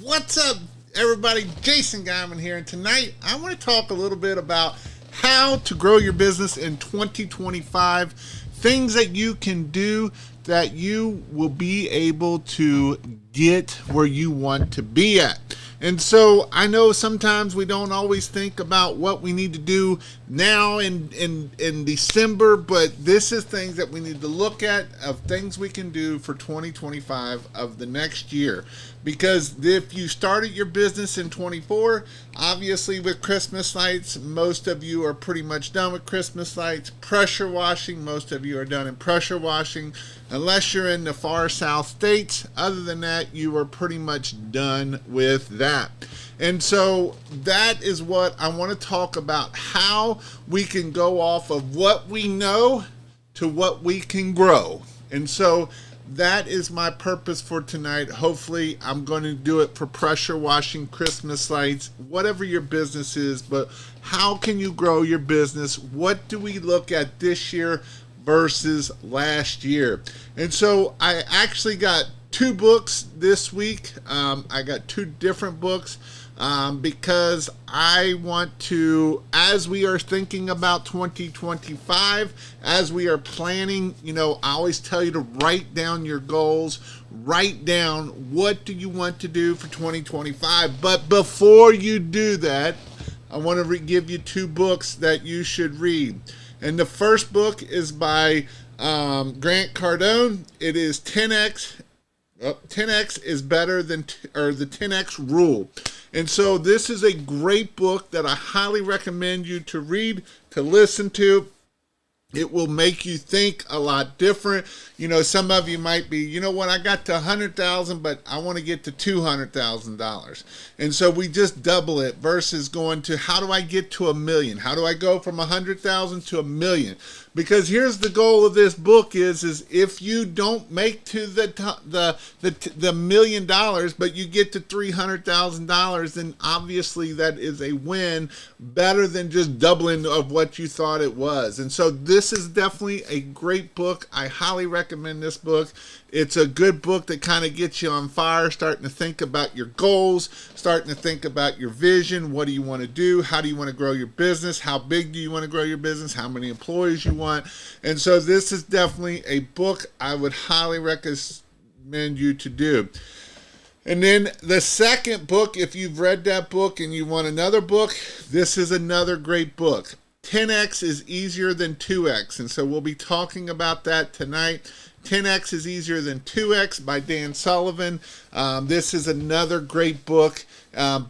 What's up, everybody? Jason Guyman here, and tonight I want to talk a little bit about how to grow your business in 2025, things that you can do that you will be able to get where you want to be at. And so I know sometimes we don't always think about what we need to do now in December, but this is things that we need to look at of things we can do for 2025 of the next year. Because if you started your business in 24, obviously with Christmas lights, most of you are pretty much done with Christmas lights. Pressure washing, most of you are done in pressure washing. Unless you're in the far south states, other than that, you are pretty much done with that. And so that is what I want to talk about, how we can go off of what we know to what we can grow. And so that is my purpose for tonight. Hopefully, I'm going to do it for pressure washing, Christmas lights, whatever your business is. But how can you grow your business? What do we look at this year versus last year? And so I actually got two books this week. I got two different books because I want to, as we are thinking about 2025, as we are planning, I always tell you to write down your goals, write down what do you want to do for 2025. But before you do that, I want to give you two books that you should read. And the first book is by Grant Cardone. It is 10X. 10X is better than, or the 10X rule. And so this is a great book that I highly recommend you to read, to listen to. It will make you think a lot different. Some of you might be, I got to 100,000, but I want to get to $200,000. And so we just double it versus going to, how do I get to 1 million? How do I go from 100,000 to 1 million? Because here's the goal of this book is if you don't make to the $1 million, but you get to $300,000, then obviously that is a win, better than just doubling of what you thought it was. And so this is definitely a great book. I highly recommend this book. It's a good book that kind of gets you on fire, starting to think about your goals, starting to think about your vision. What do you want to do? How do you want to grow your business? How big do you want to grow your business? How many employees you want? And so this is definitely a book I would highly recommend you to do. And then the second book, if you've read that book and you want another book, this is another great book. 10X is easier than 2X. And so we'll be talking about that tonight. 10X is easier than 2X by Dan Sullivan. This is another great book.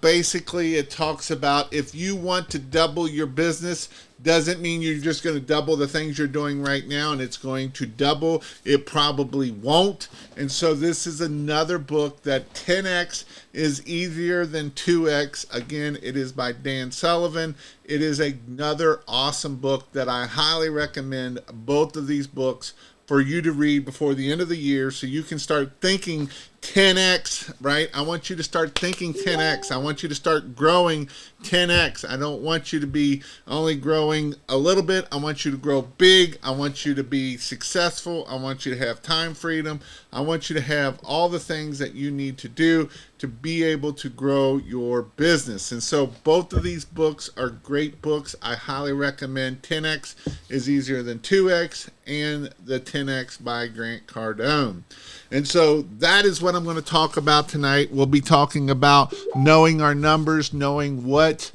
Basically, it talks about if you want to double your business, doesn't mean you're just going to double the things you're doing right now and it's going to double. It probably won't. And so this is another book that 10X is easier than 2X. Again, it is by Dan Sullivan. It is another awesome book that I highly recommend, both of these books, for you to read before the end of the year so you can start thinking 10X, right? I want you to start thinking 10X. I want you to start growing 10X. I don't want you to be only growing a little bit. I want you to grow big. I want you to be successful. I want you to have time freedom. I want you to have all the things that you need to do to be able to grow your business. And so both of these books are great books. I highly recommend 10X is easier than 2X and the 10X by Grant Cardone. And so that is what I'm going to talk about tonight. We'll be talking about knowing our numbers, knowing what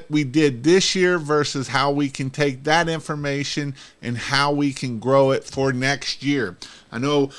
we did this year versus how we can take that information and how we can grow it for next year. I know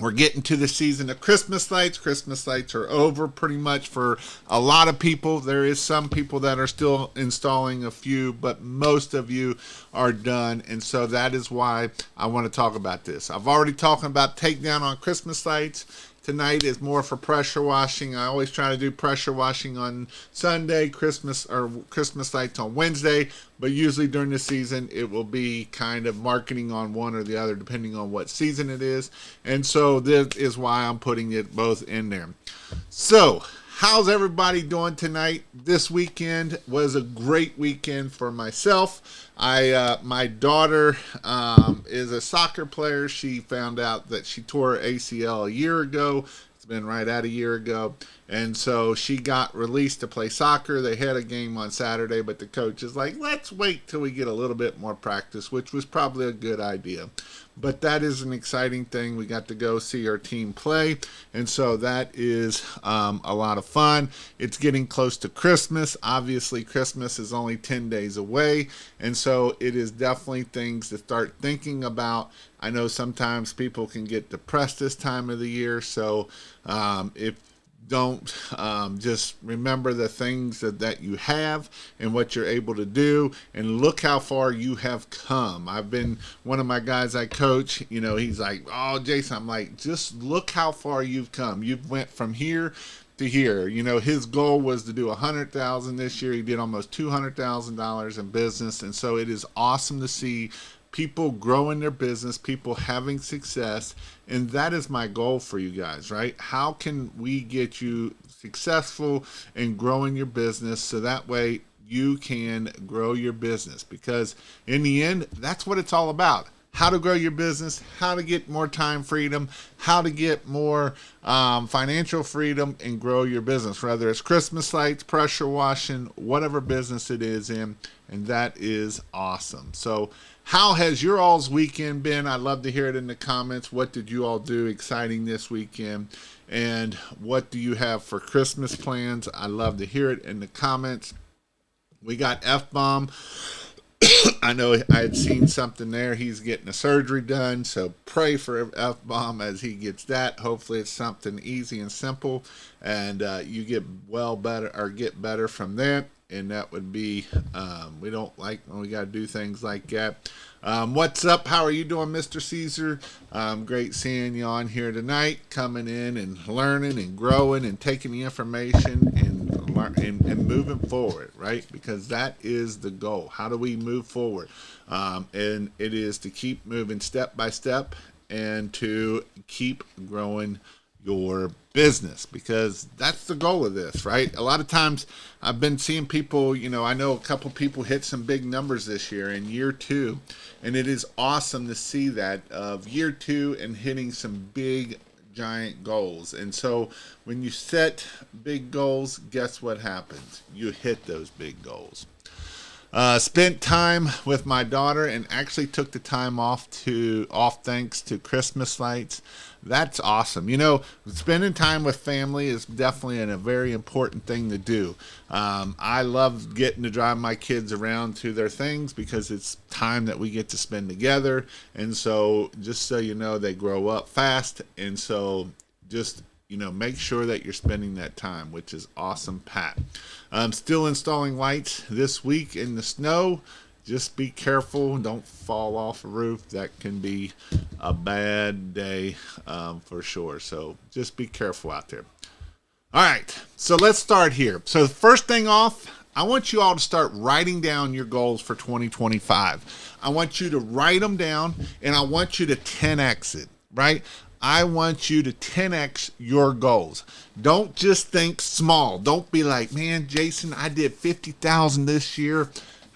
we're getting to the season of Christmas lights. Christmas lights are over pretty much for a lot of people. There is some people that are still installing a few, but most of you are done. And so that is why I want to talk about this. I've already talked about takedown on Christmas lights. Tonight is more for pressure washing. I always try to do pressure washing on Sunday, Christmas lights on Wednesday, but usually during the season it will be kind of marketing on one or the other depending on what season it is. And so this is why I'm putting it both in there. So how's everybody doing tonight? This weekend was a great weekend for myself. My daughter is a soccer player. She found out that she tore her ACL a year ago. It's been right at a year ago. And so she got released to play soccer. They had a game on Saturday, but the coach is like, let's wait till we get a little bit more practice, which was probably a good idea. But that is an exciting thing. We got to go see our team play, and so that is a lot of fun. It's getting close to Christmas. Obviously, Christmas is only 10 days away, and so it is definitely things to start thinking about. I know sometimes people can get depressed this time of the year, so if don't just remember the things that you have and what you're able to do, and look how far you have come. I've been, one of my guys I coach, he's like, oh, Jason, I'm like, just look how far you've come. You've went from here to here. His goal was to do 100,000 this year. He did almost $200,000 in business, and so it is awesome to see people growing their business, people having success, and that is my goal for you guys, right? How can we get you successful and growing your business so that way you can grow your business? Because in the end, that's what it's all about. How to grow your business, how to get more time freedom, how to get more financial freedom and grow your business, whether it's Christmas lights, pressure washing, whatever business it is in, and that is awesome. So how has your all's weekend been? I'd love to hear it in the comments. What did you all do exciting this weekend? And what do you have for Christmas plans? I'd love to hear it in the comments. We got F-Bomb. I know I had seen something there. He's getting a surgery done, so pray for F-Bomb as he gets that. Hopefully it's something easy and simple, and you get get better from that. And that would be, we don't like when we got to do things like that. What's up? How are you doing, Mr. Caesar? Great seeing you on here tonight, coming in and learning and growing and taking the information and moving forward, right? Because that is the goal. How do we move forward? And it is to keep moving step by step and to keep growing your business, because that's the goal of this, right? A lot of times I've been seeing people, I know a couple people hit some big numbers this year in year 2, and it is awesome to see that of year 2 and hitting some big giant goals. And so when you set big goals, guess what happens? You hit those big goals. Spent time with my daughter and actually took the time off thanks to Christmas lights. That's awesome. Spending time with family is definitely a very important thing to do. I love getting to drive my kids around to their things because it's time that we get to spend together. And so just so you know, they grow up fast. And so just make sure that you're spending that time, which is awesome, Pat. Still installing lights this week in the snow. Just be careful. Don't fall off a roof. That can be a bad day for sure. So just be careful out there. All right. So let's start here. So the first thing off, I want you all to start writing down your goals for 2025. I want you to write them down, and I want you to 10x it, right? I want you to 10x your goals. Don't just think small. Don't be like, man, Jason, I did 50,000 this year.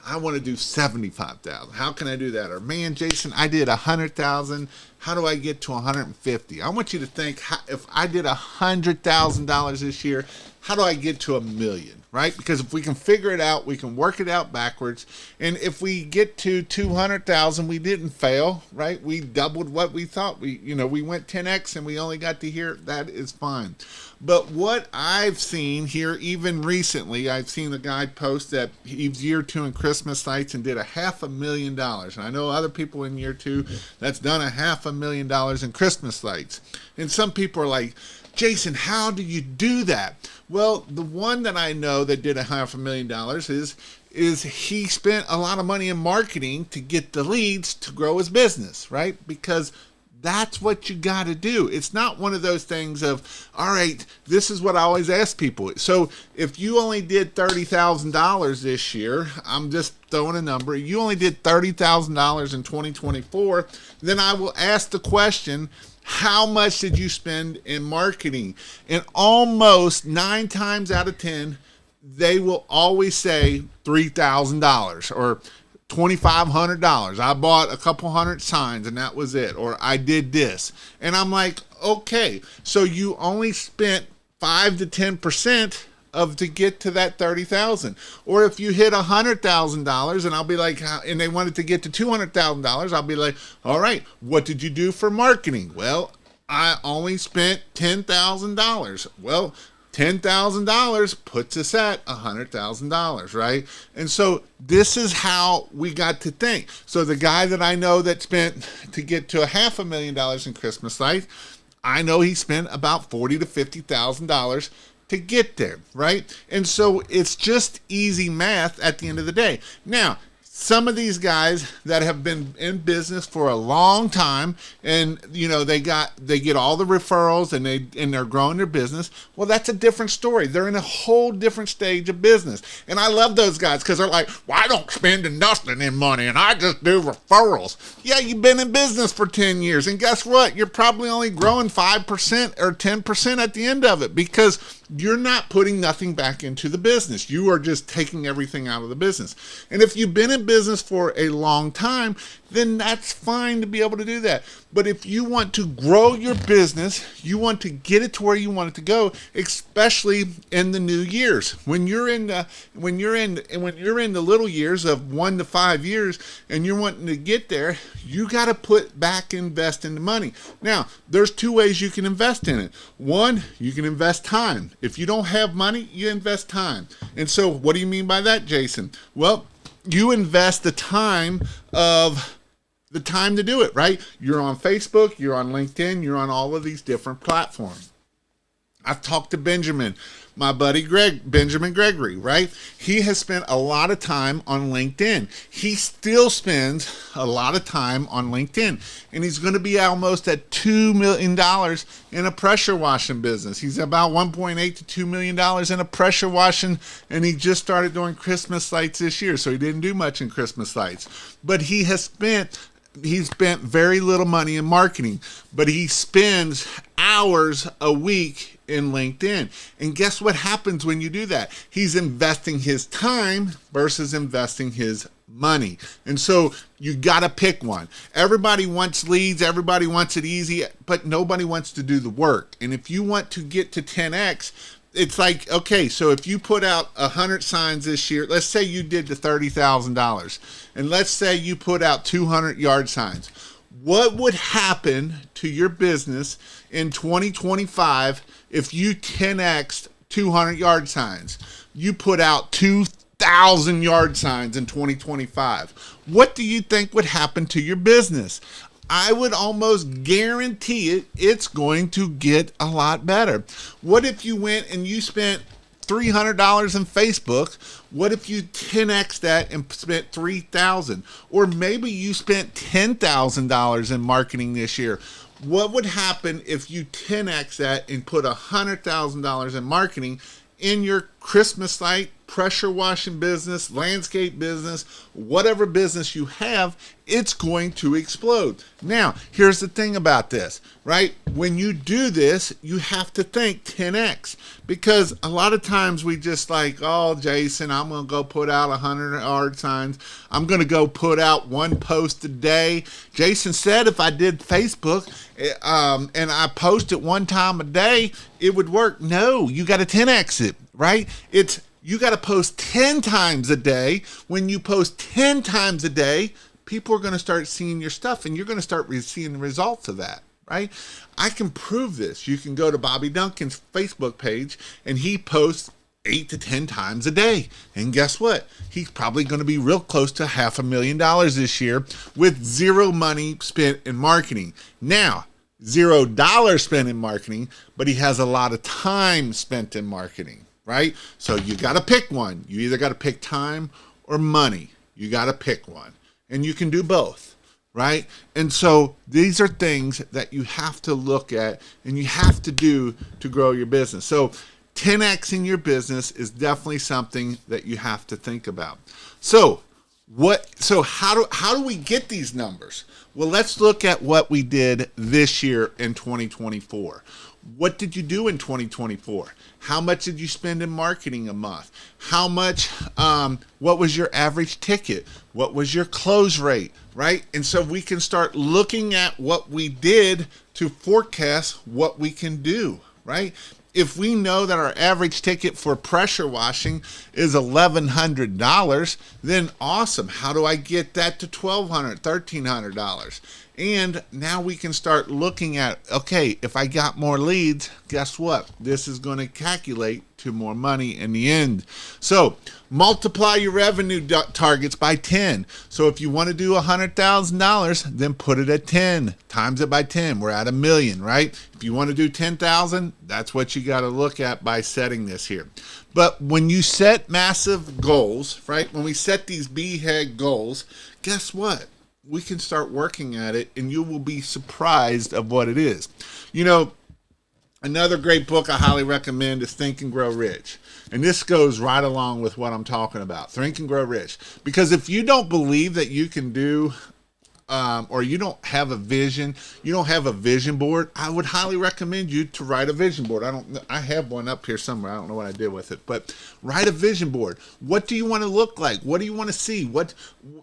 I want to do 75,000. How can I do that? Or, man, Jason, I did 100,000. How do I get to 150? I want you to think, if I did $100,000 this year, how do I get to $1 million? Right? Because if we can figure it out, we can work it out backwards. And if we get to 200,000, we didn't fail, right? We doubled what we thought. We went 10x and we only got to here. That is fine. But what I've seen here, even recently, I've seen a guy post that he's year 2 in Christmas lights and did $500,000. And I know other people in year 2 that's done $500,000 in Christmas lights. And some people are like, Jason, how do you do that? Well, the one that I know that did $500,000 is he spent a lot of money in marketing to get the leads to grow his business, right? Because that's what you got to do. It's not one of those things of, all right, this is what I always ask people. So if you only did $30,000 this year, I'm just throwing a number, you only did $30,000 in 2024, then I will ask the question, How much did you spend in marketing? And almost 9 times out of 10, they will always say $3,000 or $2,500. I bought a couple hundred signs and that was it. Or I did this. And I'm like, okay, so you only spent 5 to 10% of to get to that 30,000. Or if you hit $100,000 and I'll be like, and they wanted to get to $200,000, I'll be like, all right, what did you do for marketing? Well, I only spent $10,000. Well, $10,000 puts us at $100,000, right? And so this is how we got to think. So the guy that I know that spent to get to $500,000 in Christmas lights, I know he spent about $40,000 to $50,000 to get there, right? And so it's just easy math at the end of the day. Now, some of these guys that have been in business for a long time and they get all the referrals and they're growing their business, well, that's a different story. They're in a whole different stage of business. And I love those guys because they're like, well, I don't spend nothing in money and I just do referrals. Yeah, you've been in business for 10 years and guess what? You're probably only growing 5% or 10% at the end of it because you're not putting nothing back into the business. You are just taking everything out of the business. And if you've been in business for a long time, then that's fine to be able to do that. But if you want to grow your business, you want to get it to where you want it to go, especially in the new years. When you're in the little years of 1 to 5 years and you're wanting to get there, you got to invest in the money. Now, there's 2 ways you can invest in it. One, you can invest time. If you don't have money, you invest time. And so what do you mean by that, Jason? Well, you invest the time to do it, right? You're on Facebook, you're on LinkedIn, you're on all of these different platforms. I've talked to Benjamin, my buddy Benjamin Gregory, right? He has spent a lot of time on LinkedIn. He still spends a lot of time on LinkedIn. And he's going to be almost at $2 million in a pressure washing business. He's about $1.8 to $2 million in a pressure washing, and he just started doing Christmas lights this year, so he didn't do much in Christmas lights. But he spent very little money in marketing, but he spends hours a week in LinkedIn. And guess what happens when you do that? He's investing his time versus investing his money. And so you got to pick one. Everybody wants leads. Everybody wants it easy, but nobody wants to do the work. And if you want to get to 10X, it's like, okay, so if you put out 100 signs this year, let's say you did the $30,000, and let's say you put out 200 yard signs. What would happen to your business in 2025 if you 10x'd 200 yard signs? You put out 2,000 yard signs in 2025. What do you think would happen to your business? I would almost guarantee it's going to get a lot better. What if you went and you spent $300 in Facebook? What if you 10x that and spent $3,000? Or maybe you spent $10,000 in marketing this year. What would happen if you 10x that and put $100,000 in marketing in your Christmas light, pressure washing business, landscape business, whatever business you have? It's going to explode. Now, here's the thing about this, right? When you do this, you have to think 10x, because a lot of times we just like, oh, Jason, I'm going to go put out 100 yard signs. I'm going to go put out 1 post a day. Jason said if I did Facebook and I post it 1 time a day, it would work. No, you got to 10x it, right? You got to post 10 times a day. When you post 10 times a day, people are going to start seeing your stuff and you're going to start seeing the results of that, right? I can prove this. You can go to Bobby Duncan's Facebook page and he posts 8 to 10 times a day. And guess what? He's probably going to be real close to $500,000 this year with 0 money spent in marketing. Now, $0 spent in marketing, but he has a lot of time spent in marketing. Right? So you got to pick one. You either got to pick time or money. You got to pick one. And you can do both, right? And so these are things that you have to look at and you have to do to grow your business. So 10x in your business is definitely something that you have to think about. So So how do we get these numbers? Well, let's look at what we did this year in 2024. What did you do in 2024? How much did you spend in marketing a month? How much, what was your average ticket? What was your close rate, right? And so we can start looking at what we did to forecast what we can do, right? If we know that our average ticket for pressure washing is $1,100, then awesome. How do I get that to $1,200, $1,300? And now we can start looking at, okay, if I got more leads, guess what? This is going to calculate to more money in the end. So multiply your revenue targets by 10. So if you want to do $100,000, then put it at 10, times it by 10. We're at $1 million, right? If you want to do 10,000, that's what you got to look at by setting this here. But when you set massive goals, right? When we set these BHAG goals, guess what? We can start working at it, and you will be surprised of what it is. You know, another great book I highly recommend is Think and Grow Rich. And this goes right along with what I'm talking about. Think and Grow Rich. Because if you don't believe that you can do, or you don't have a vision, you don't have a vision board, I would highly recommend you to write a vision board. I have one up here somewhere. I don't know what I did with it, but write a vision board. What do you want to look like? What do you want to see? What,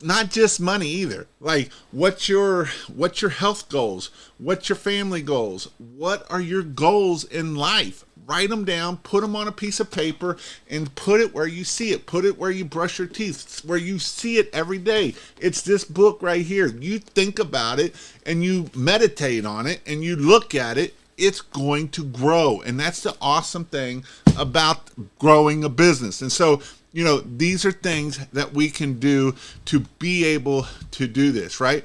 not just money either. Like, what's your health goals? What's your family goals? What are your goals in life? Write them down, put them on a piece of paper, and put it where you see it. Put it where you brush your teeth, where you see it every day. It's this book right here. You think about it, and you meditate on it, and you look at it, it's going to grow. And that's the awesome thing about growing a business. And so, you know, these are things that we can do to be able to do this, right?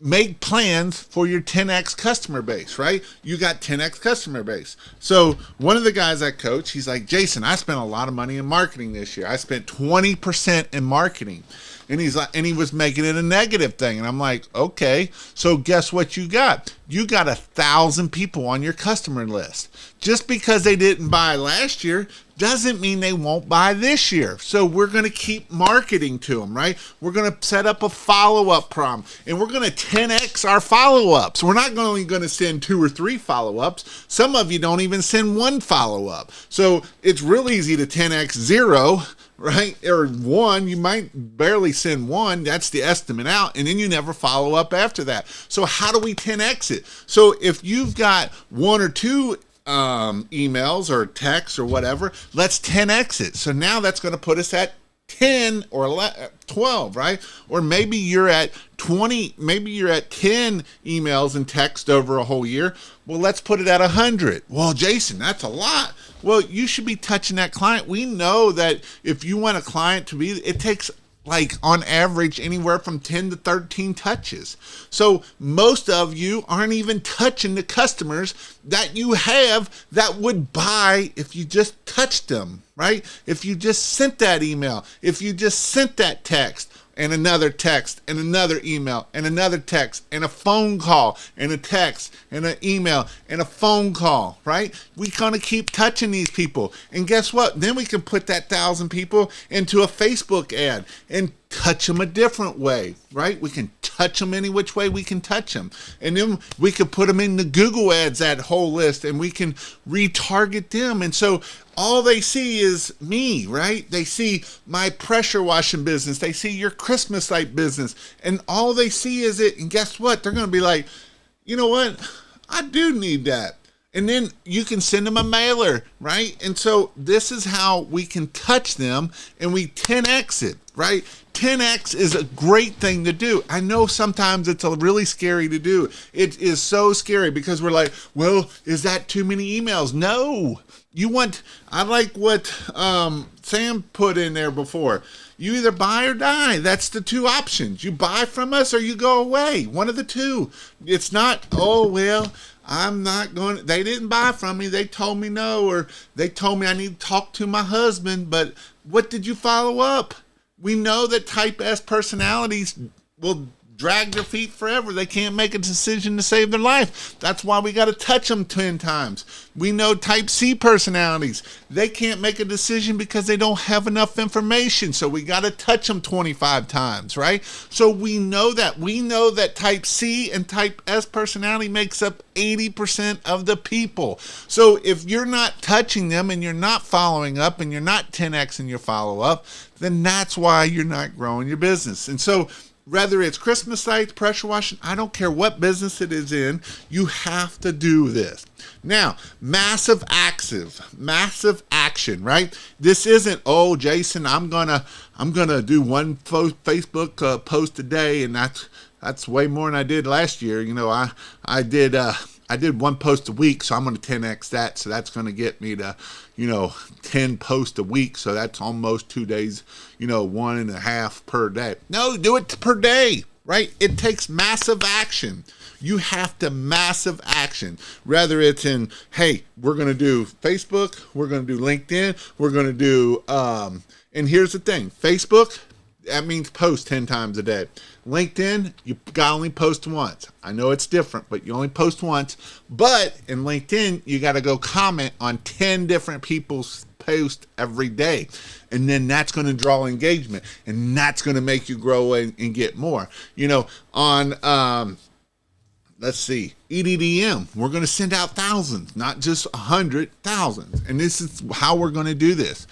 Make plans for your 10x customer base, right? You got 10x customer base. So one of the guys I coach, he's like, Jason, I spent a lot of money in marketing this year. I spent 20% in marketing. And he's like, and he was making it a negative thing. And I'm like, okay, so guess what you got? You got 1,000 people on your customer list. Just because they didn't buy last year doesn't mean they won't buy this year. So we're going to keep marketing to them, right? We're going to set up a follow-up problem, and we're going to 10x our follow-ups. We're not only going to send 2 or 3 follow-ups. Some of you don't even send 1 follow-up. So it's real easy to 10x 0, right? Or 1, you might barely send 1. That's the estimate out. And then you never follow up after that. So how do we 10x it? So if you've got 1 or 2 emails or texts or whatever, let's 10x it. So now that's going to put us at 10 or 12, right? Or maybe you're at 20, maybe you're at 10 emails and text over a whole year. Well, let's put it at 100. Well, Jason, that's a lot. Well, you should be touching that client. We know that if you want a client to be, it takes like on average anywhere from 10 to 13 touches. So most of you aren't even touching the customers that you have that would buy if you just touched them, right? If you just sent that email, if you just sent that text, and another text, and another email, and another text, and a phone call, and a text, and an email, and a phone call, right? We kind of keep touching these people. And guess what? Then we can put that 1,000 people into a Facebook ad and touch them a different way, right? We can touch them any which way we can touch them. And then we could put them in the Google ads, that whole list, and we can retarget them. And so all they see is me, right? They see my pressure washing business. They see your Christmas light business. And all they see is it. And guess what? They're going to be like, you know what? I do need that. And then you can send them a mailer, right? And so this is how we can touch them, and we 10x it, right? 10x is a great thing to do. I know sometimes it's really scary to do. It is so scary because we're like, well, is that too many emails? No. I like what Sam put in there before. You either buy or die. That's the 2 options. You buy from us or you go away. One of the 2. It's not, oh, well, I'm not going, they didn't buy from me. They told me no, or they told me I need to talk to my husband, but what did you follow up? We know that type S personalities will drag their feet forever. They can't make a decision to save their life. That's why we got to touch them 10 times. We know type C personalities. They can't make a decision because they don't have enough information. So we got to touch them 25 times, right? So we know that. We know that type C and type S personality makes up 80% of the people. So if you're not touching them and you're not following up and you're not 10X in your follow up, then that's why you're not growing your business. And so whether it's Christmas lights, pressure washing, I don't care what business it is in, you have to do this. Now, massive action, right? This isn't, oh, Jason, I'm gonna do one Facebook post a day, and that's way more than I did last year. You know, I did one post a week, so I'm going to 10X that. So that's going to get me to, 10 posts a week. So that's almost 2 days, 1.5 per day. No, do it per day, right? It takes massive action. You have to massive action. Whether it's in, hey, we're going to do Facebook, we're going to do LinkedIn, we're going to do, and here's the thing, Facebook, that means post 10 times a day. LinkedIn, you got to only post once. I know it's different, but you only post once. But in LinkedIn, you got to go comment on 10 different people's posts every day. And then that's going to draw engagement. And that's going to make you grow and get more. On, let's see, EDDM, we're going to send out thousands, not just 100,000. And this is how we're going to do this.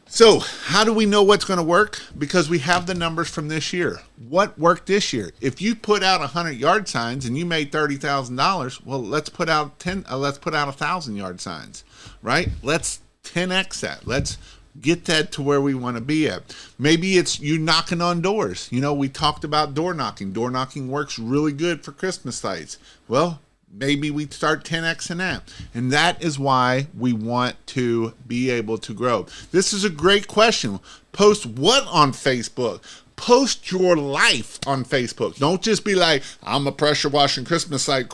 So how do we know what's going to work? Because we have the numbers from this year. What worked this year? If you put out 100 yard signs and you made $30,000, well, let's put out 1,000 yard signs, right? Let's 10X that. Let's get that to where we want to be at. Maybe it's you knocking on doors. We talked about door knocking. Door knocking works really good for Christmas lights. Well, maybe we start 10Xing that. And that is why we want to be able to grow. This is a great question. Post what on Facebook? Post your life on Facebook. Don't just be like, I'm a pressure washing Christmas light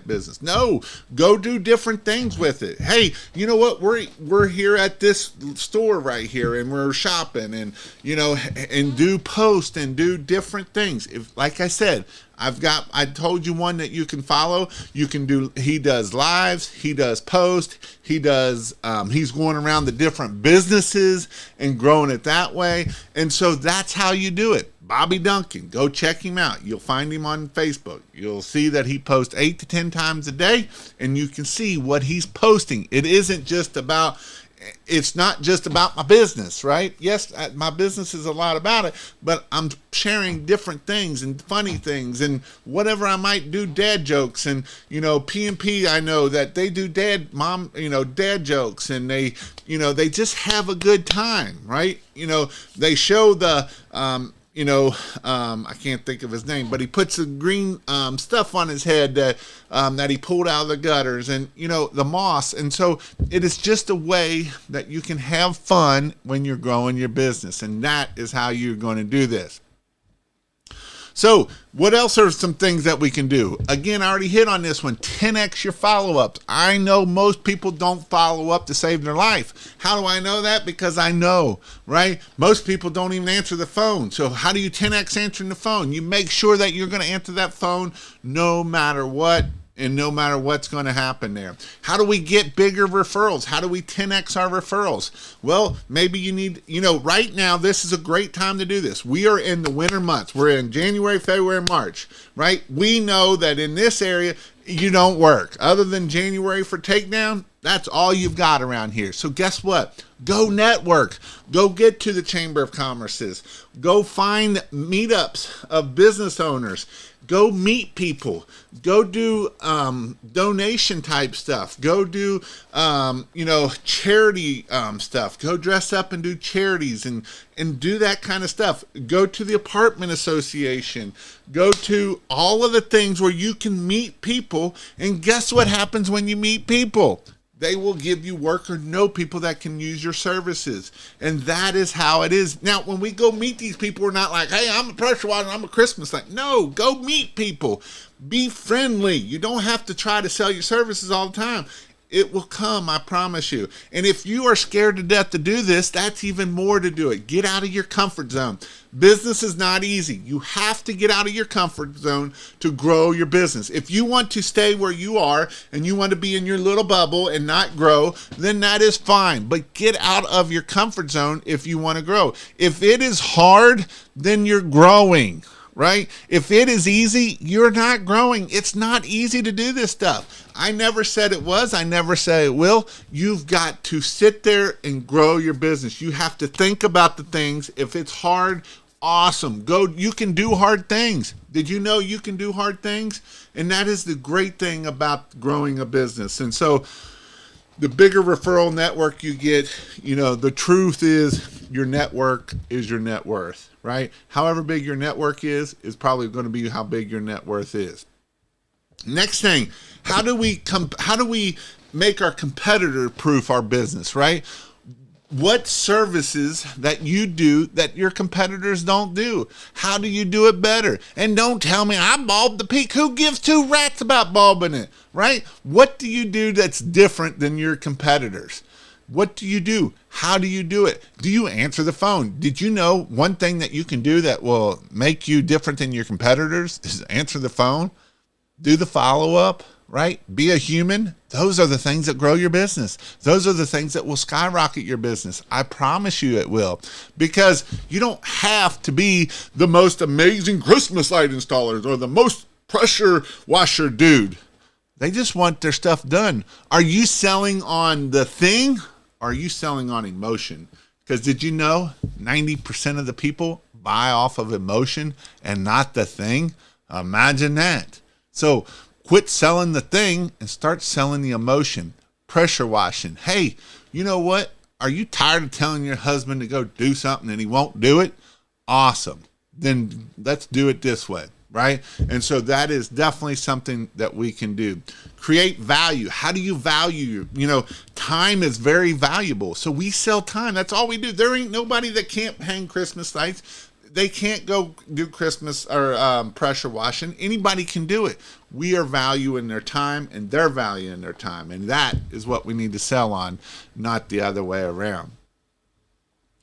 business. No, go do different things with it. Hey, you know what? We're here at this store right here and we're shopping and, and do post and do different things. If, like I said, I told you one that you can follow. He does lives, he does posts, he's going around the different businesses and growing it that way. And so that's how you do it. Bobby Duncan, go check him out. You'll find him on Facebook. You'll see that he posts 8 to 10 times a day, and you can see what he's posting. It's not just about my business, right? Yes, my business is a lot about it, but I'm sharing different things and funny things and whatever I might do, dad jokes. And, P&P, I know that they do dad jokes, and they just have a good time, right? They show the, I can't think of his name, but he puts the green stuff on his head that he pulled out of the gutters and, the moss. And so it is just a way that you can have fun when you're growing your business. And that is how you're going to do this. So what else are some things that we can do? Again, I already hit on this one. 10X your follow-ups. I know most people don't follow up to save their life. How do I know that? Because I know, right? Most people don't even answer the phone. So how do you 10X answering the phone? You make sure that you're going to answer that phone no matter what. And no matter what's going to happen there. How do we get bigger referrals? How do we 10X our referrals? Well, maybe you need, right now, this is a great time to do this. We are in the winter months. We're in January, February, March, right? We know that in this area, you don't work. Other than January for takedown, that's all you've got around here. So guess what? Go network. Go get to the Chamber of Commerce's. Go find meetups of business owners. Go meet people. Go do donation type stuff. Go do charity stuff. Go dress up and do charities and do that kind of stuff. Go to the apartment association. Go to all of the things where you can meet people. And guess what happens when you meet people? They will give you work or know people that can use your services. And that is how it is. Now, when we go meet these people, we're not like, hey, I'm a pressure washer, I'm a Christmas light. No, go meet people. Be friendly. You don't have to try to sell your services all the time. It will come, I promise you. And if you are scared to death to do this, that's even more to do it. Get out of your comfort zone. Business is not easy. You have to get out of your comfort zone to grow your business. If you want to stay where you are and you want to be in your little bubble and not grow, then that is fine. But get out of your comfort zone if you want to grow. If it is hard, then you're growing. Right? If it is easy, you're not growing. It's not easy to do this stuff. I never said it was. I never say it will. You've got to sit there and grow your business. You have to think about the things. If it's hard, awesome. Go. You can do hard things. Did you know you can do hard things? And that is the great thing about growing a business. And so the bigger referral network you get, the truth is your network is your net worth, right? However big your network is probably going to be how big your net worth is. Next thing, how do we make our competitor proof our business, right? What services that you do that your competitors don't do? How do you do it better? And don't tell me I bulb the peak. Who gives two rats about bulbing it, right? What do you do that's different than your competitors? What do you do? How do you do it? Do you answer the phone? Did you know one thing that you can do that will make you different than your competitors is answer the phone, do the follow-up, right? Be a human. Those are the things that grow your business. Those are the things that will skyrocket your business. I promise you it will. Because you don't have to be the most amazing Christmas light installers or the most pressure washer dude. They just want their stuff done. Are you selling on the thing? Or are you selling on emotion? Because did you know 90% of the people buy off of emotion and not the thing? Imagine that. So quit selling the thing and start selling the emotion. Pressure washing. Hey, you know what? Are you tired of telling your husband to go do something and he won't do it? Awesome. Then let's do it this way, right? And so that is definitely something that we can do. Create value. How do you value time is very valuable. So we sell time. That's all we do. There ain't nobody that can't hang Christmas lights. They can't go do Christmas or pressure washing. Anybody can do it. We are valuing their time and they're valuing their time. And that is what we need to sell on, not the other way around.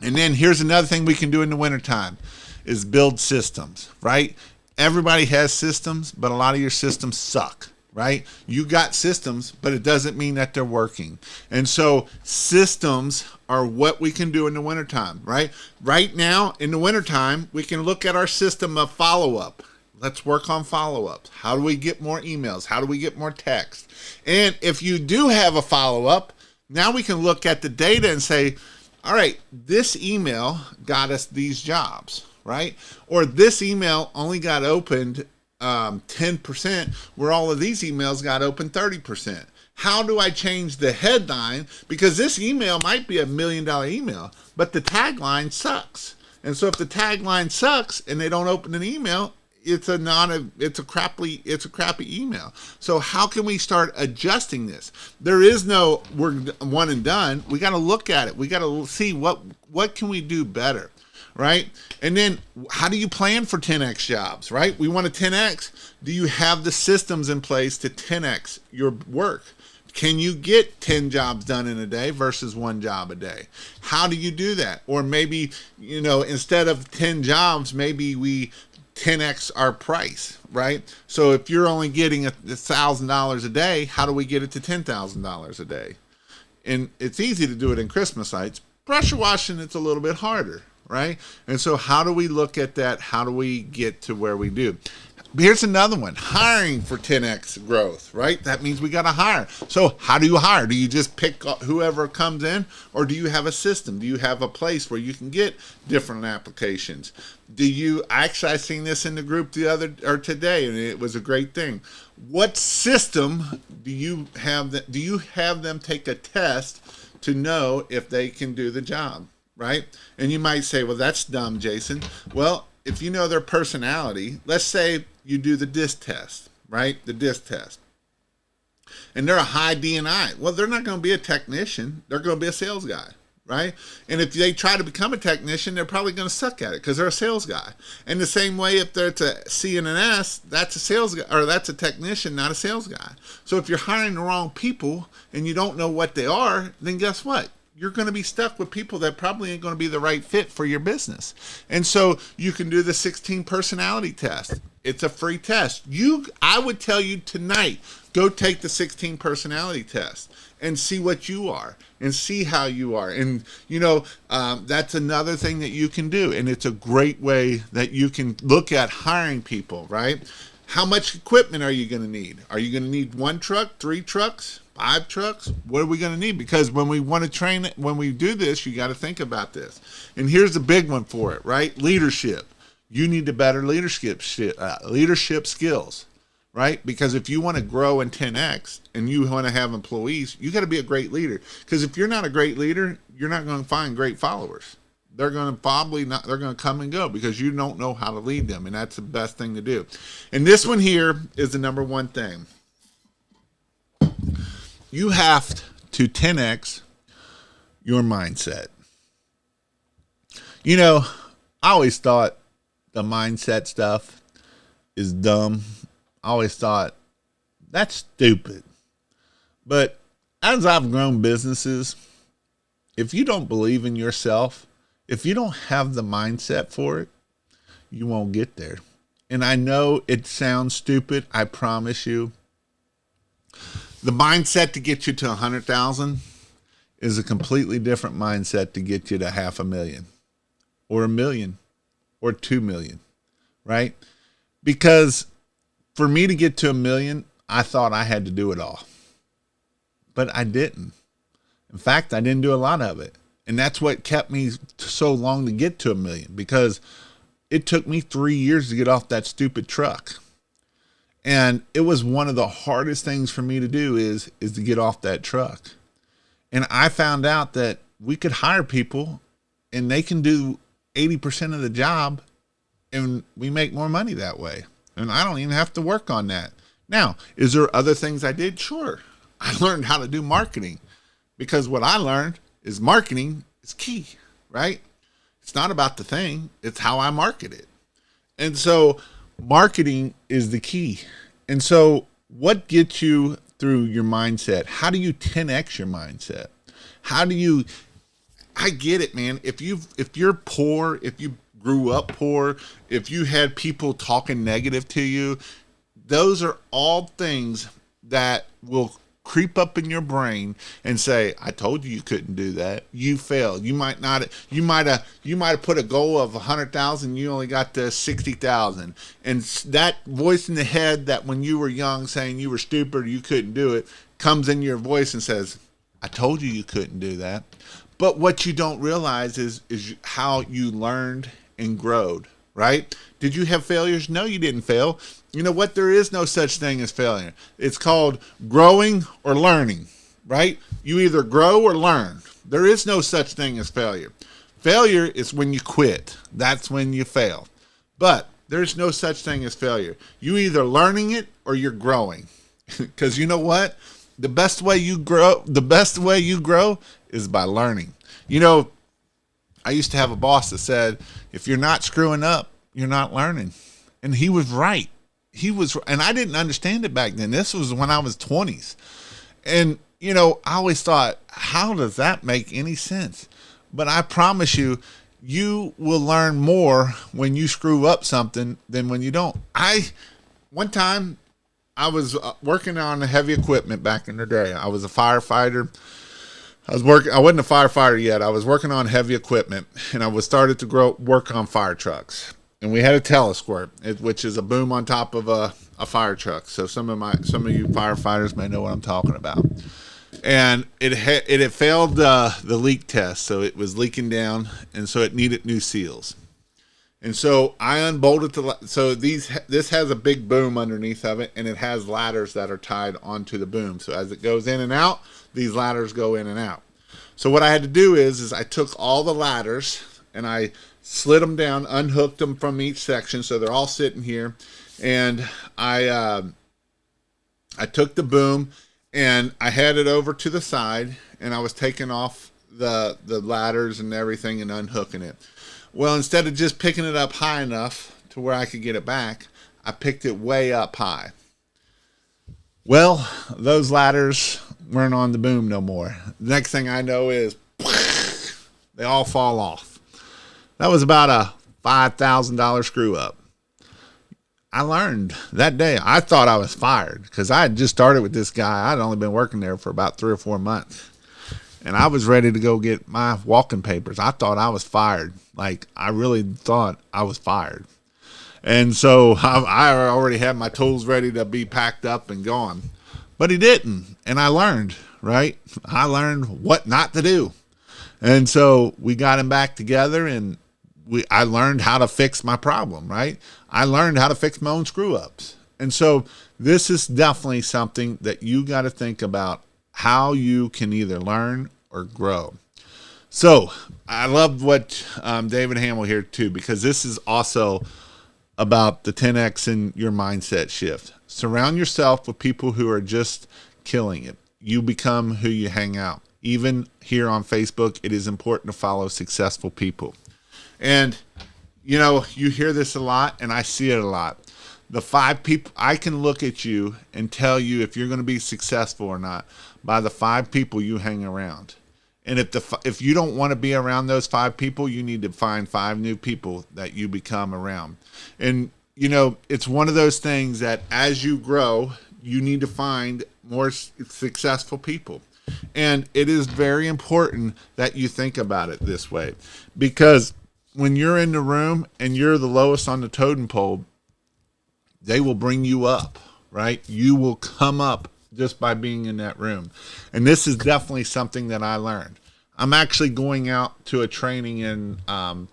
And then here's another thing we can do in the wintertime is build systems, right? Everybody has systems, but a lot of your systems suck, right? You got systems, but it doesn't mean that they're working. And so systems are what we can do in the wintertime, right? Right now, in the wintertime, we can look at our system of follow-up. Let's work on follow-ups. How do we get more emails? How do we get more text? And if you do have a follow-up, now we can look at the data and say, all right, this email got us these jobs, right? Or this email only got opened 10%, where all of these emails got opened 30%. How do I change the headline? Because this email might be $1 million email, but the tagline sucks. And so if the tagline sucks and they don't open an email, it's a crappy email. So how can we start adjusting this? There is no we're one and done. We got to look at it. We got to see what can we do better, right? And then how do you plan for 10x jobs, right? We want a 10x. Do you have the systems in place to 10x your work? Can you get 10 jobs done in a day versus one job a day? How do you do that? Or maybe, instead of 10 jobs, maybe we 10x our price, right? So if you're only getting $1,000 a day, how do we get it to $10,000 a day? And it's easy to do it in Christmas lights. Pressure washing, it's a little bit harder, right? And so how do we look at that? How do we get to where we do? Here's another one, hiring for 10x growth, right? That means we got to hire. So how do you hire? Do you just pick whoever comes in, or do you have a system? Do you have a place where you can get different applications? I seen this in the group today, and it was a great thing. What system do you have them take a test to know if they can do the job, right? And you might say, well, that's dumb, Jason. Well, if you know their personality, let's say you do the DISC test, right? The DISC test. And they're a high D&I. Well, they're not going to be a technician. They're going to be a sales guy, right? And if they try to become a technician, they're probably going to suck at it because they're a sales guy. And the same way, if they're a C and an S, that's a sales guy, or that's a technician, not a sales guy. So if you're hiring the wrong people and you don't know what they are, then guess what? You're going to be stuck with people that probably ain't going to be the right fit for your business. And so you can do the 16 personality test. It's a free test. I would tell you tonight, go take the 16 personality test and see what you are and see how you are. And, that's another thing that you can do. And it's a great way that you can look at hiring people, right? How much equipment are you going to need? Are you going to need 1 truck, 3 trucks, 5 trucks? What are we going to need? Because when we want to train it, when we do this, you got to think about this. And here's the big one for it, right? Leadership. You need to better leadership skills, right? Because if you want to grow in 10x and you want to have employees, you got to be a great leader. Because if you're not a great leader, you're not going to find great followers. They're going to come and go because you don't know how to lead them. And that's the best thing to do. And this one here is the number one thing. You have to 10x your mindset. I always thought the mindset stuff is dumb. I always thought that's stupid. But as I've grown businesses, if you don't believe in yourself, if you don't have the mindset for it, you won't get there. And I know it sounds stupid. I promise you. The mindset to get you to 100,000 is a completely different mindset to get you to 500,000 or 1 million or 2 million, right? Because for me to get to 1 million, I thought I had to do it all, but I didn't. In fact, I didn't do a lot of it. And that's what kept me so long to get to 1 million, because it took me 3 years to get off that stupid truck. And it was one of the hardest things for me to do is to get off that truck. And I found out that we could hire people and they can do 80% of the job and we make more money that way. And I don't even have to work on that. Now, is there other things I did? Sure. I learned how to do marketing, because what I learned is marketing is key, right? It's not about the thing. It's how I market it. And so marketing is the key. And so what gets you through your mindset? How do you 10x your mindset? I get it, man. If you're poor, if you grew up poor, if you had people talking negative to you, those are all things that will creep up in your brain and say, I told you couldn't do that. You failed. You might have put a goal of 100,000. You only got to 60,000. And that voice in the head that when you were young saying you were stupid or you couldn't do it comes in your voice and says, I told you couldn't do that. But what you don't realize is how you learned and growed, right? Did you have failures? No, you didn't fail. You know what? There is no such thing as failure. It's called growing or learning, right? You either grow or learn. There is no such thing as failure. Failure is when you quit. That's when you fail. But there's no such thing as failure. You either learning it or you're growing. Because you know what? The best way you grow is by learning. I used to have a boss that said, if you're not screwing up, you're not learning. And he was right. And I didn't understand it back then. This was when I was 20s. And, I always thought, how does that make any sense? But I promise you, you will learn more when you screw up something than when you don't. One time I was working on heavy equipment back in the day. I was a firefighter. I wasn't a firefighter yet. I was working on heavy equipment, and I was started to work on fire trucks. And we had a telesquirt, which is a boom on top of a fire truck. So some of you firefighters may know what I'm talking about. And it had failed the leak test, so it was leaking down, and so it needed new seals. And so I unbolted this has a big boom underneath of it, and it has ladders that are tied onto the boom. So as it goes in and out, these ladders go in and out. So what I had to do is I took all the ladders and I slid them down, unhooked them from each section, so they're all sitting here. And I took the boom and I had it over to the side, and I was taking off the ladders and everything and unhooking it. Well, instead of just picking it up high enough to where I could get it back, I picked it way up high. Well, those ladders weren't on the boom no more. The next thing I know is they all fall off. That was about a $5,000 screw up. I learned that day. I thought I was fired because I had just started with this guy. I'd only been working there for about 3 or 4 months. And I was ready to go get my walking papers. I thought I was fired. Like, I really thought I was fired. And so I already had my tools ready to be packed up and gone. But he didn't. And I learned, right? I learned what not to do. And so we got him back together, and I learned how to fix my problem, right? I learned how to fix my own screw-ups. And so this is definitely something that you got to think about, how you can either learn or grow. So I love what David Hamill here too, because this is also about the 10X in your mindset shift. Surround yourself with people who are just killing it. You become who you hang out. Even here on Facebook, it is important to follow successful people. And, you know, you hear this a lot, and I see it a lot. The 5 people, I can look at you and tell you if you're going to be successful or not by the 5 people you hang around. And if you don't want to be around those 5 people, you need to find 5 new people that you become around. And, you know, it's one of those things that as you grow, you need to find more successful people. And it is very important that you think about it this way, because when you're in the room and you're the lowest on the totem pole, they will bring you up, right? You will come up just by being in that room. And this is definitely something that I learned. I'm actually going out to a training in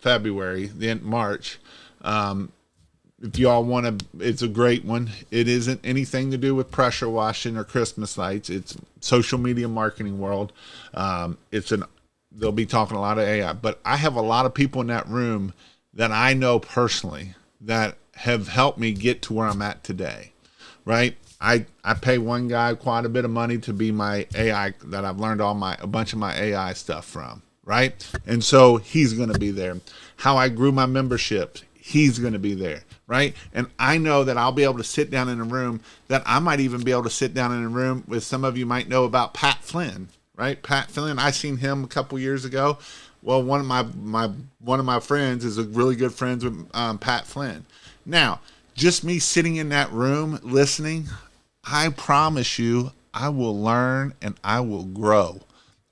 February, then March. If y'all want to, it's a great one. It isn't anything to do with pressure washing or Christmas lights. It's social media marketing world. They'll be talking a lot of AI, but I have a lot of people in that room that I know personally that have helped me get to where I'm at today, right? I pay one guy quite a bit of money to be my AI that I've learned a bunch of my AI stuff from, right? And so he's going to be there. How I grew my membership, he's going to be there, right? And I know that I'll be able to sit down in a room, that I might even be able to sit down in a room with, some of you might know about Pat Flynn, right? Pat Flynn, I seen him a couple years ago. Well, one of my friends is a really good friends with Pat Flynn. Now, just me sitting in that room listening, I promise you, I will learn and I will grow.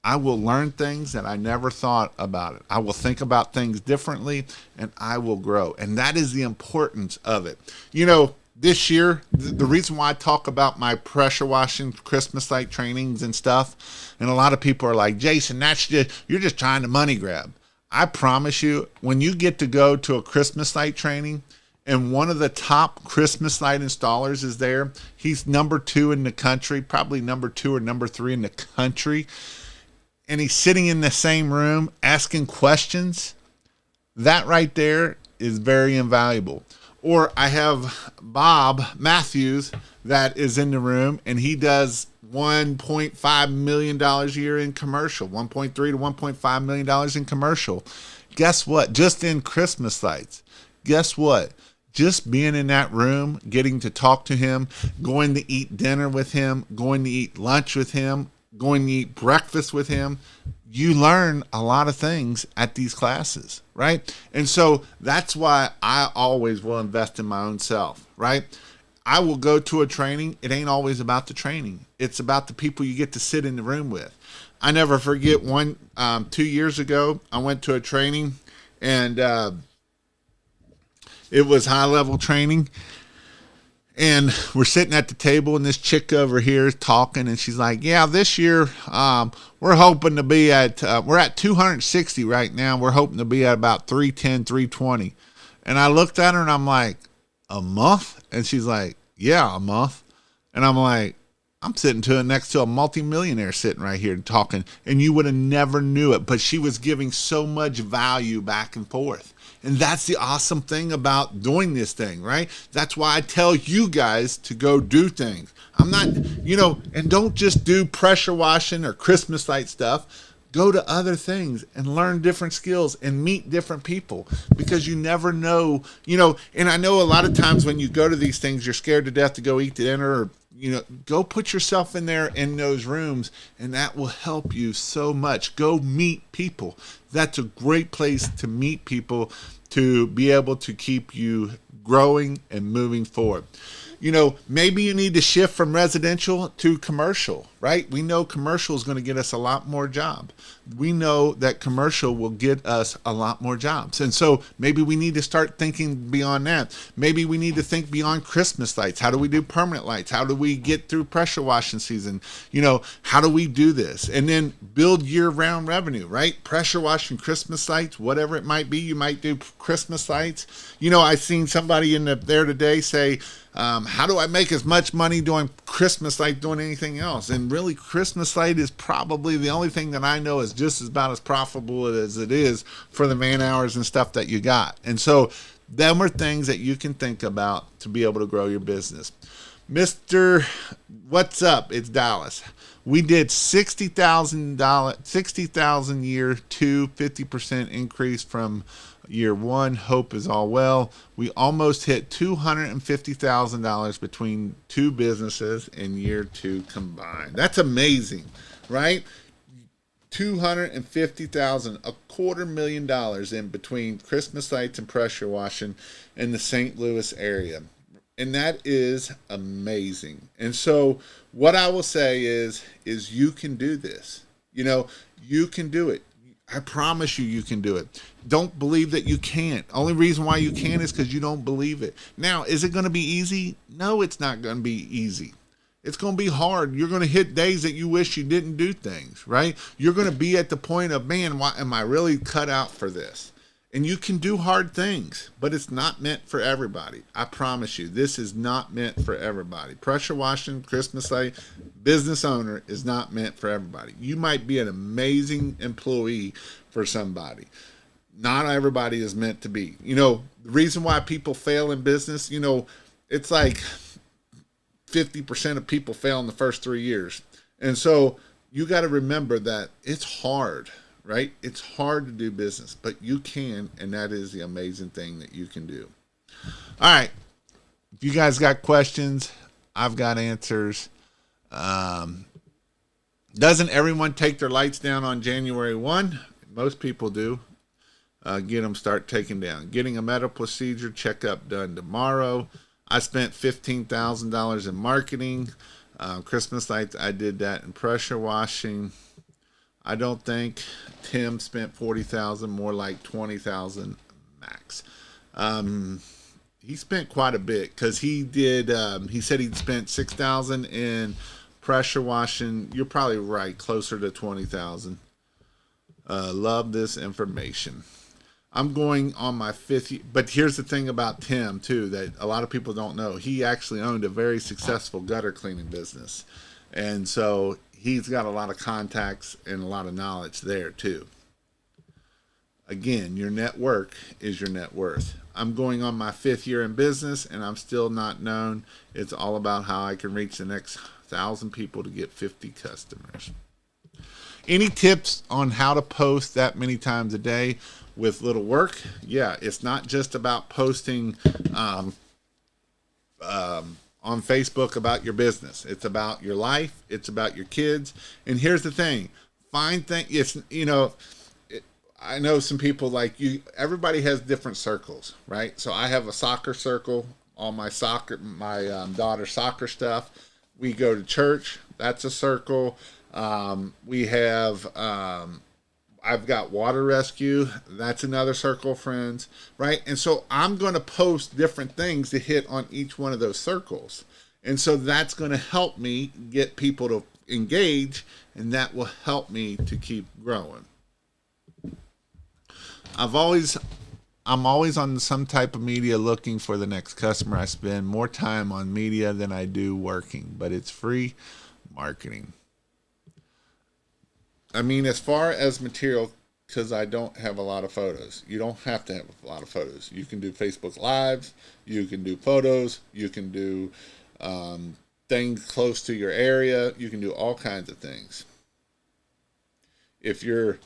I will learn things that I never thought about it. I will think about things differently, and I will grow. And that is the importance of it. You know, this year, the reason why I talk about my pressure washing Christmas light trainings and stuff, and a lot of people are like, Jason, you're just trying to money grab. I promise you, when you get to go to a Christmas light training, and one of the top Christmas light installers is there, he's number 2 in the country, probably number 2 or number 3 in the country, and he's sitting in the same room asking questions, that right there is very invaluable. Or I have Bob Matthews that is in the room, and he does $1.5 million a year in commercial, $1.3 to $1.5 million in commercial. Guess what? Just in Christmas lights. Guess what? Just being in that room, getting to talk to him, going to eat dinner with him, going to eat lunch with him, going to eat breakfast with him, you learn a lot of things at these classes, right? And so that's why I always will invest in my own self, right? I will go to a training. It ain't always about the training. It's about the people you get to sit in the room with. I never forget 2 years ago, I went to a training, and it was high-level training. And we're sitting at the table, and this chick over here is talking, and she's like, yeah, this year we're hoping to be we're at 260 right now. We're hoping to be at about 310, 320. And I looked at her, and I'm like, a month? And she's like, yeah, a month. And I'm like, I'm sitting next to a multimillionaire sitting right here talking, and you would have never knew it. But she was giving so much value back and forth. And that's the awesome thing about doing this thing, right? That's why I tell you guys to go do things. I'm not, and don't just do pressure washing or Christmas light stuff. Go to other things and learn different skills and meet different people, because you never know, and I know a lot of times when you go to these things, you're scared to death to go eat dinner, or go put yourself in there in those rooms, and that will help you so much. Go meet people. That's a great place to meet people, to be able to keep you growing and moving forward. Maybe you need to shift from residential to commercial, right? We know commercial is going to get us a lot more jobs. We know that commercial will get us a lot more jobs. And so maybe we need to start thinking beyond that. Maybe we need to think beyond Christmas lights. How do we do permanent lights? How do we get through pressure washing season? How do we do this? And then build year-round revenue, right? Pressure washing, Christmas lights, whatever it might be. You might do Christmas lights. I seen somebody there today say, how do I make as much money doing Christmas light doing anything else? And really, Christmas light is probably the only thing that I know is just about as profitable as it is for the man hours and stuff that you got. And so them are things that you can think about to be able to grow your business. Mr. What's up? It's Dallas. We did $60,000 year two, 50% increase from year one. Hope is all well. We almost hit $250,000 between two businesses in year two combined. That's amazing, right? $250,000, $250,000 in between Christmas lights and pressure washing in the St. Louis area. And that is amazing. And so what I will say is you can do this. You can do it. I promise you can do it. Don't believe that you can't. Only reason why you can't is because you don't believe it. Now, is it going to be easy? No, it's not going to be easy. It's going to be hard. You're going to hit days that you wish you didn't do things, right? You're going to be at the point of, man, why am I really cut out for this? And you can do hard things, but it's not meant for everybody. I promise you, this is not meant for everybody. Pressure washing, Christmas light, business owner is not meant for everybody. You might be an amazing employee for somebody. Not everybody is meant to be. The reason why people fail in business, it's like 50% of people fail in the first 3 years. And so you got to remember that it's hard. Right? It's hard to do business, but you can, and that is the amazing thing that you can do. All right. If you guys got questions, I've got answers. Doesn't everyone take their lights down on January 1? Most people do. Get them start taking down. Getting a medical procedure checkup done tomorrow. I spent $15,000 in marketing. Christmas lights, I did that in pressure washing. I don't think Tim spent $40,000, more like $20,000 max. He spent quite a bit because he did. He said he'd spent $6,000 in pressure washing. You're probably right, closer to $20,000. Love this information. I'm going on my fifth year, but here's the thing about Tim too that a lot of people don't know. He actually owned a very successful gutter cleaning business, and so he's got a lot of contacts and a lot of knowledge there too. Again, your network is your net worth. I'm going on my 5th year in business and I'm still not known. It's all about how I can reach the next 1,000 people to get 50 customers. Any tips on how to post that many times a day with little work? Yeah, it's not just about posting on Facebook about your business. It's about your life. It's about your kids. And here's the thing. Find things, I know some people like you, everybody has different circles, right? So I have a soccer circle, all my daughter's soccer stuff. We go to church. That's a circle. I've got water rescue. That's another circle of friends, right? And so I'm going to post different things to hit on each one of those circles. And so that's going to help me get people to engage, and that will help me to keep growing. I'm always on some type of media looking for the next customer. I spend more time on media than I do working, but it's free marketing. I mean, as far as material, because I don't have a lot of photos. You don't have to have a lot of photos. You can do Facebook Lives. You can do photos. You can do things close to your area. You can do all kinds of things. if you're,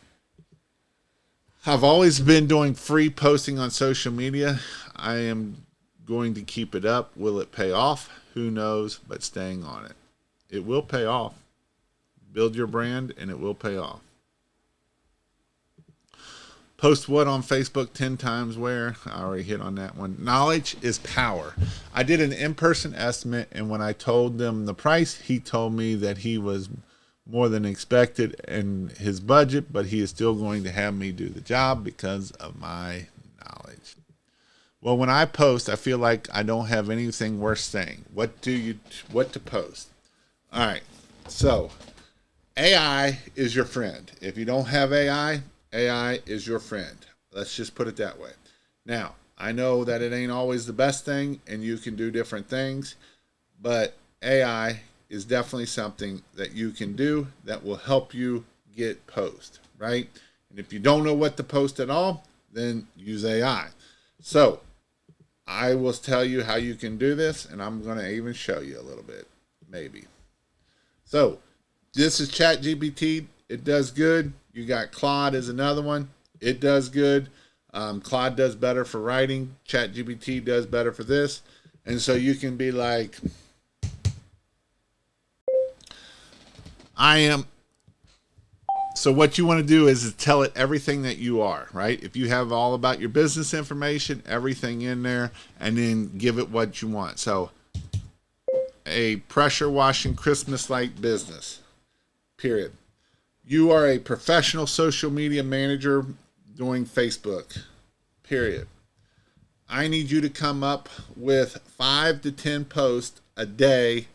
I've always been doing free posting on social media. I am going to keep it up. Will it pay off? Who knows, but staying on it. It will pay off. Build your brand and it will pay off. Post what on Facebook 10 times where? I already hit on that one. Knowledge is power. I did an in-person estimate, and when I told them the price, he told me that he was more than expected in his budget, but he is still going to have me do the job because of my knowledge. Well, when I post, I feel like I don't have anything worth saying. What to post? All right. So, AI is your friend. If you don't have AI is your friend. Let's just put it that way. Now, I know that it ain't always the best thing and you can do different things, but AI is definitely something that you can do that will help you get post, right? And if you don't know what to post at all, then use AI. So, I will tell you how you can do this, and I'm going to even show you a little bit, maybe. So, this is ChatGPT. It does good. You got Claude is another one. It does good. Claude does better for writing. ChatGPT does better for this. And so you can be like, so what you want to do is tell it everything that you are, right? If you have all about your business information, everything in there, and then give it what you want. So a pressure washing Christmas light business, period. You are a professional social media manager doing Facebook, period. I need you to come up with 5 to 10 posts a day,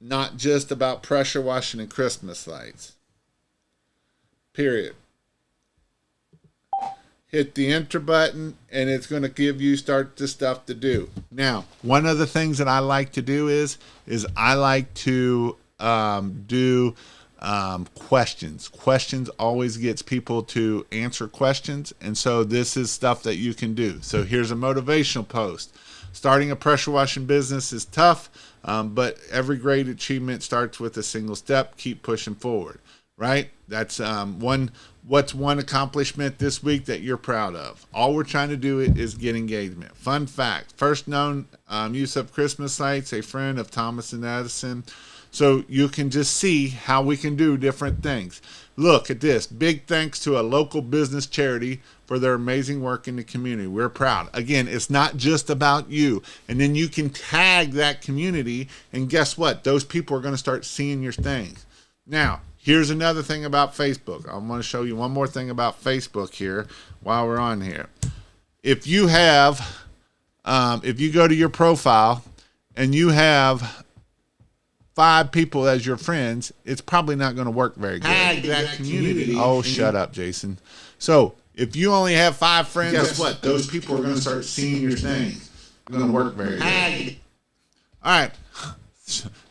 not just about pressure washing and Christmas lights, period. Hit the enter button and it's going to give you start the stuff to do. Now, one of the things that I like to do is I like to do questions. Questions always gets people to answer questions, and so this is stuff that you can do. So here's a motivational post. Starting a pressure washing business is tough, but every great achievement starts with a single step. Keep pushing forward, right? That's what's one accomplishment this week that you're proud of. All we're trying to do is get engagement. Fun fact, first known use of Christmas lights, a friend of Thomas and Edison. So you can just see how we can do different things. Look at this. Big thanks to a local business charity for their amazing work in the community. We're proud. Again, it's not just about you. And then you can tag that community, and guess what? Those people are going to start seeing your things. Now, here's another thing about Facebook. I want to show you one more thing about Facebook here while we're on here. If you have, if you go to your profile and you have 5 people as your friends, it's probably not going to work very good. Tag that community. Oh, shut up, Jason. So if you only have 5 friends, guess what? Those people are going to start seeing your things. It's going to work very good. All right.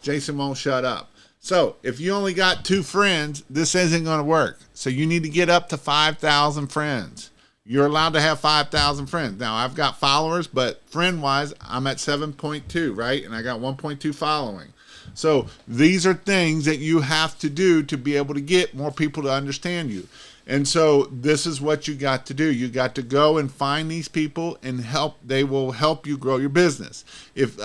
Jason won't shut up. So if you only got 2 friends, this isn't going to work. So you need to get up to 5,000 friends. You're allowed to have 5,000 friends. Now, I've got followers, but friend-wise, I'm at 7.2, right? And I got 1.2 following. So these are things that you have to do to be able to get more people to understand you. And so this is what you got to do. You got to go and find these people and help. They will help you grow your business. If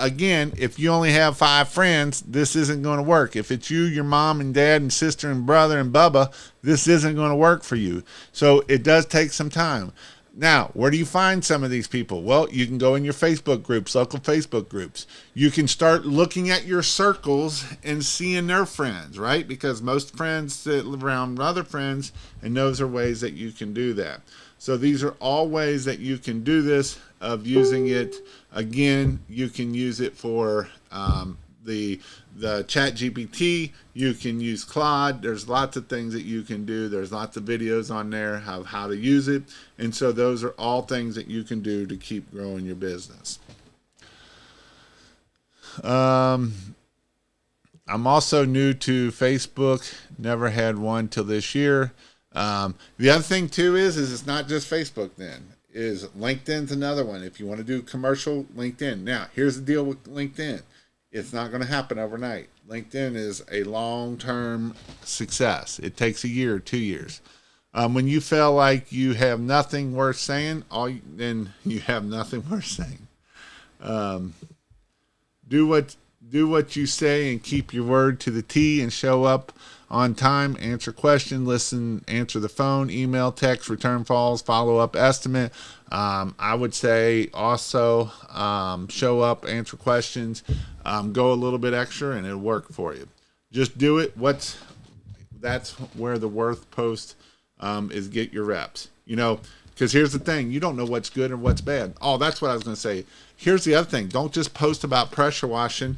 you only have 5 friends, this isn't going to work. If it's you, your mom and dad and sister and brother and Bubba, this isn't going to work for you. So it does take some time. Now, where do you find some of these people? Well, you can go in your Facebook groups, local Facebook groups. You can start looking at your circles and seeing their friends, right? Because most friends sit around other friends, and those are ways that you can do that. So these are all ways that you can do this of using it. Again, you can use it for the ChatGPT. You can use Claude. There's lots of things that you can do. There's lots of videos on there of how to use it. And so those are all things that you can do to keep growing your business. I'm also new to Facebook. Never had one till this year. The other thing too is it's not just Facebook then. Is LinkedIn's another one. If you want to do commercial, LinkedIn. Now, here's the deal with LinkedIn. It's not going to happen overnight. LinkedIn is a long-term success. It takes a year, 2 years. When you feel like you have nothing worth saying, then you have nothing worth saying. Um, do what you say and keep your word to the T and show up on time, answer questions, listen, answer the phone, email, text, return calls, follow up estimate. I would say also show up, answer questions, go a little bit extra, and it'll work for you. Just do it. That's where the worth post is get your reps. Because here's the thing, you don't know what's good and what's bad. Oh, that's what I was going to say. Here's the other thing. Don't just post about pressure washing.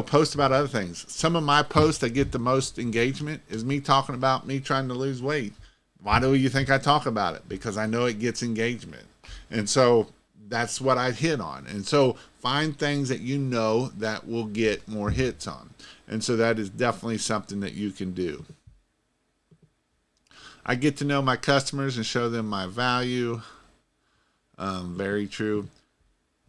Post about other things. Some of my posts that get the most engagement is me talking about me trying to lose weight. Why do you think I talk about it? Because I know it gets engagement. And so that's what I hit on. And so find things that you know that will get more hits on. And so that is definitely something that you can do. I get to know my customers and show them my value. Very true.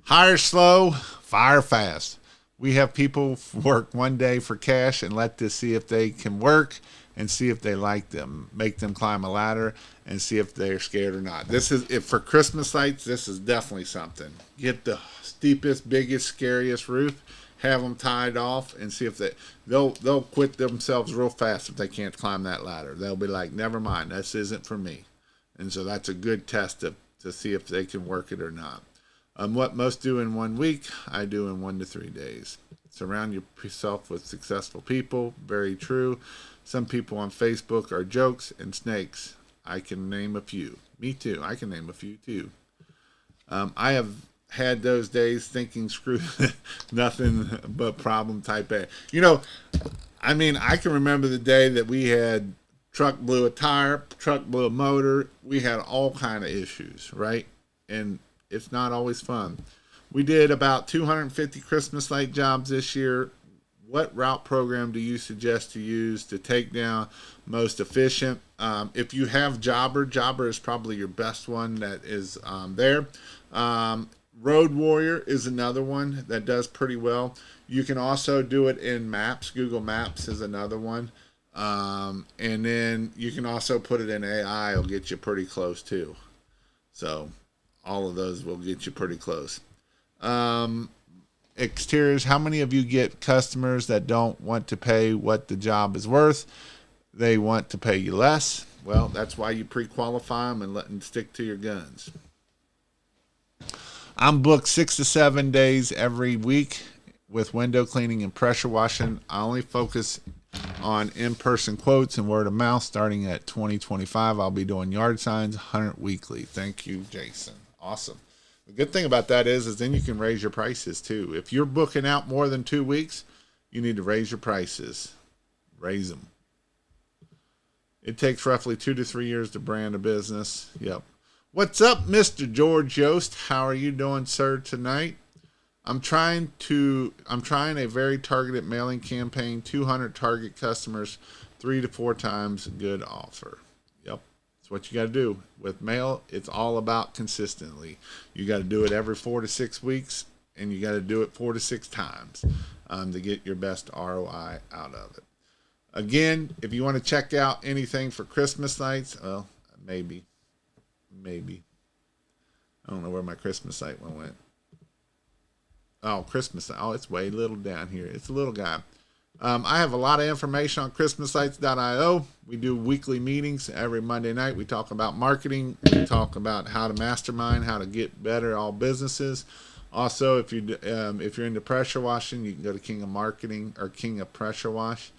Hire slow, fire fast. We have people work one day for cash and let this see if they can work and see if they like them. Make them climb a ladder and see if they're scared or not. This is, if for Christmas lights, this is definitely something. Get the steepest, biggest, scariest roof. Have them tied off and see if they'll quit themselves real fast if they can't climb that ladder. They'll be like, never mind, this isn't for me. And so that's a good test to see if they can work it or not. What most do in 1 week, I do in 1 to 3 days. Surround yourself with successful people. Very true. Some people on Facebook are jokes and snakes. I can name a few. Me too. I can name a few too. I have had those days thinking screw nothing but problem type A. I can remember the day that we had truck blew a tire, truck blew a motor. We had all kind of issues, right? And it's not always fun. We did about 250 Christmas light jobs this year. What route program do you suggest to use to take down most efficient? If you have Jobber is probably your best one that is there. Road Warrior is another one that does pretty well. You can also do it in Maps. Google Maps is another one. And then you can also put it in AI. It'll get you pretty close too. So all of those will get you pretty close. Exteriors. How many of you get customers that don't want to pay what the job is worth? They want to pay you less. Well, that's why you pre-qualify them and let them stick to your guns. I'm booked 6 to 7 days every week with window cleaning and pressure washing. I only focus on in-person quotes and word of mouth. Starting at 2025, I'll be doing yard signs 100 weekly. Thank you, Jason. Awesome. The good thing about that is then you can raise your prices too. If you're booking out more than 2 weeks, you need to raise your prices. Raise them. It takes roughly 2 to 3 years to brand a business. Yep. What's up, Mr. George Yost? How are you doing, sir, tonight? I'm trying a very targeted mailing campaign, 200 target customers, 3 to 4 times good offer. Yep. That's what you got to do. With mail, it's all about consistently. You got to do it every 4 to 6 weeks, and you got to do it 4 to 6 times to get your best ROI out of it. Again, if you want to check out anything for Christmas lights, well, maybe. I don't know where my Christmas light one went. Oh, Christmas. Oh, it's way little down here. It's a little guy. I have a lot of information on ChristmasLights.io. We do weekly meetings every Monday night. We talk about marketing. We talk about how to mastermind, how to get better at all businesses. Also, if you're into pressure washing, you can go to King of Marketing or King of Pressure Wash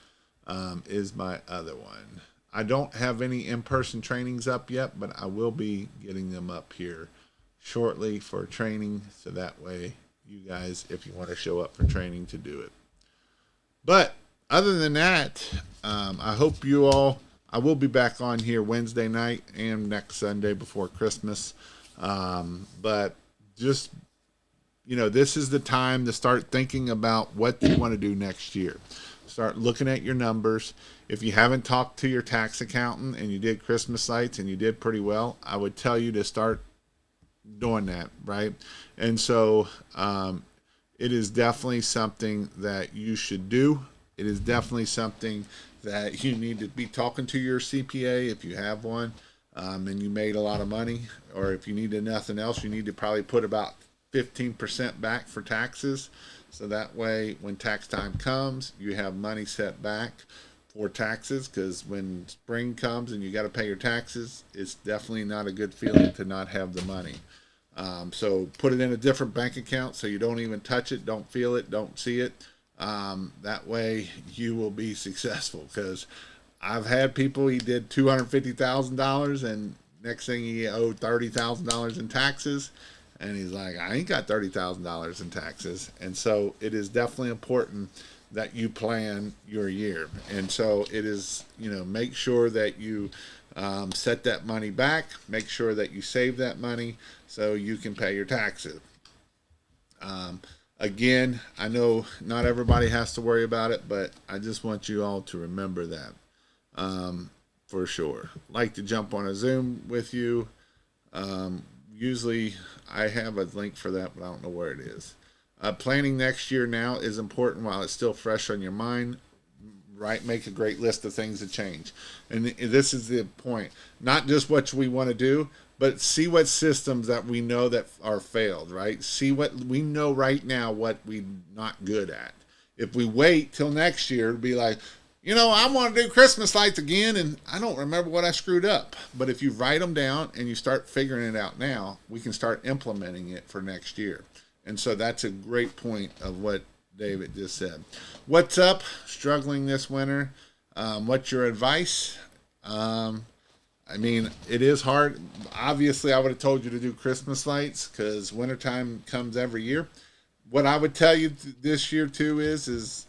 is my other one. I don't have any in-person trainings up yet, but I will be getting them up here shortly for training, so that way you guys, if you want to show up for training, to do it. But other than that, I hope you all, I will be back on here Wednesday night and next Sunday before Christmas. But just, this is the time to start thinking about what you want to do next year. Start looking at your numbers. If you haven't talked to your tax accountant and you did Christmas lights and you did pretty well, I would tell you to start doing that, right? And so it is definitely something that you should do. It is definitely something that you need to be talking to your CPA if you have one, and you made a lot of money, or if you needed nothing else, you need to probably put about 15% back for taxes. So that way, when tax time comes, you have money set back for taxes, because when spring comes and you got to pay your taxes, it's definitely not a good feeling to not have the money. So put it in a different bank account so you don't even touch it, don't feel it, don't see it. That way you will be successful, because I've had people, he did $250,000 and next thing he owed $30,000 in taxes. And he's like, I ain't got $30,000 in taxes. And so it is definitely important that you plan your year. And so it is, make sure that you set that money back, make sure that you save that money so you can pay your taxes. Again, I know not everybody has to worry about it, but I just want you all to remember that for sure. Like to jump on a Zoom with you. Usually I have a link for that, but I don't know where it is. Planning next year now is important while it's still fresh on your mind. Right, make a great list of things to change. And this is the point. Not just what we want to do, but see what systems that we know that are failed, right? See what we know right now, what we're not good at. If we wait till next year to be like, I want to do Christmas lights again, and I don't remember what I screwed up. But if you write them down and you start figuring it out now, we can start implementing it for next year. And so that's a great point of what David just said. What's up? Struggling this winter. What's your advice? It is hard. Obviously, I would have told you to do Christmas lights because wintertime comes every year. What I would tell you this year too is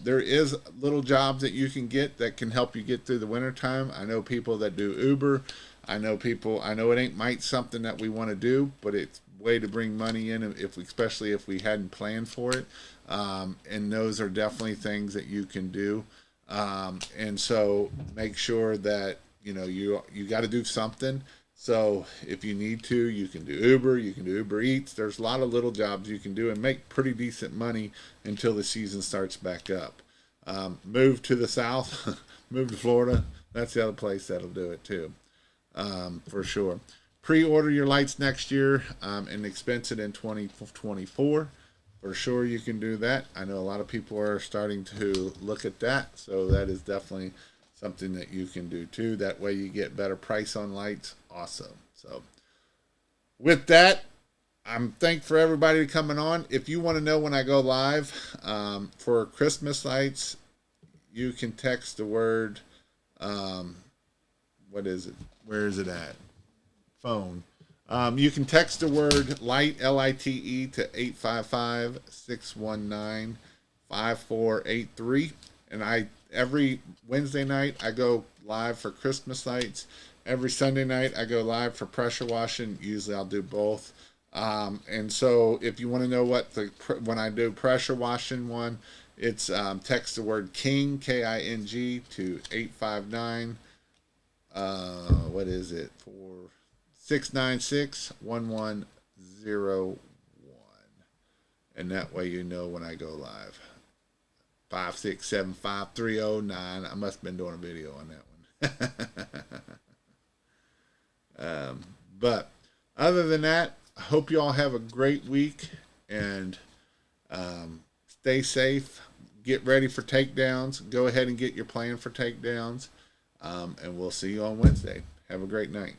there is little jobs that you can get that can help you get through the wintertime. I know people that do Uber. I know it ain't might something that we want to do, but it's a way to bring money in especially if we hadn't planned for it. And those are definitely things that you can do. And so make sure that, you got to do something. So if you need to, you can do Uber, you can do Uber Eats. There's a lot of little jobs you can do and make pretty decent money until the season starts back up. Move to the South, move to Florida. That's the other place that'll do it too, for sure. Pre-order your lights next year and expense it in 2024. For sure you can do that. I know a lot of people are starting to look at that, so that is definitely something that you can do too. That way you get better price on lights. Awesome. So with that, I'm thankful for everybody coming on. If you want to know when I go live for Christmas lights, you can text the word, what is it? Where is it at? Phone. You can text the word light, L-I-T-E, to 855-619-5483. And every Wednesday night I go live for Christmas lights. Every Sunday night I go live for pressure washing. Usually I'll do both. And so if you want to know when I do pressure washing one, it's text the word King, K-I-N-G, to 859. What is it? 696-1101. And that way you know when I go live. 5675309. I must have been doing a video on that one. But other than that, I hope you all have a great week and stay safe. Get ready for takedowns. Go ahead and get your plan for takedowns. And we'll see you on Wednesday. Have a great night.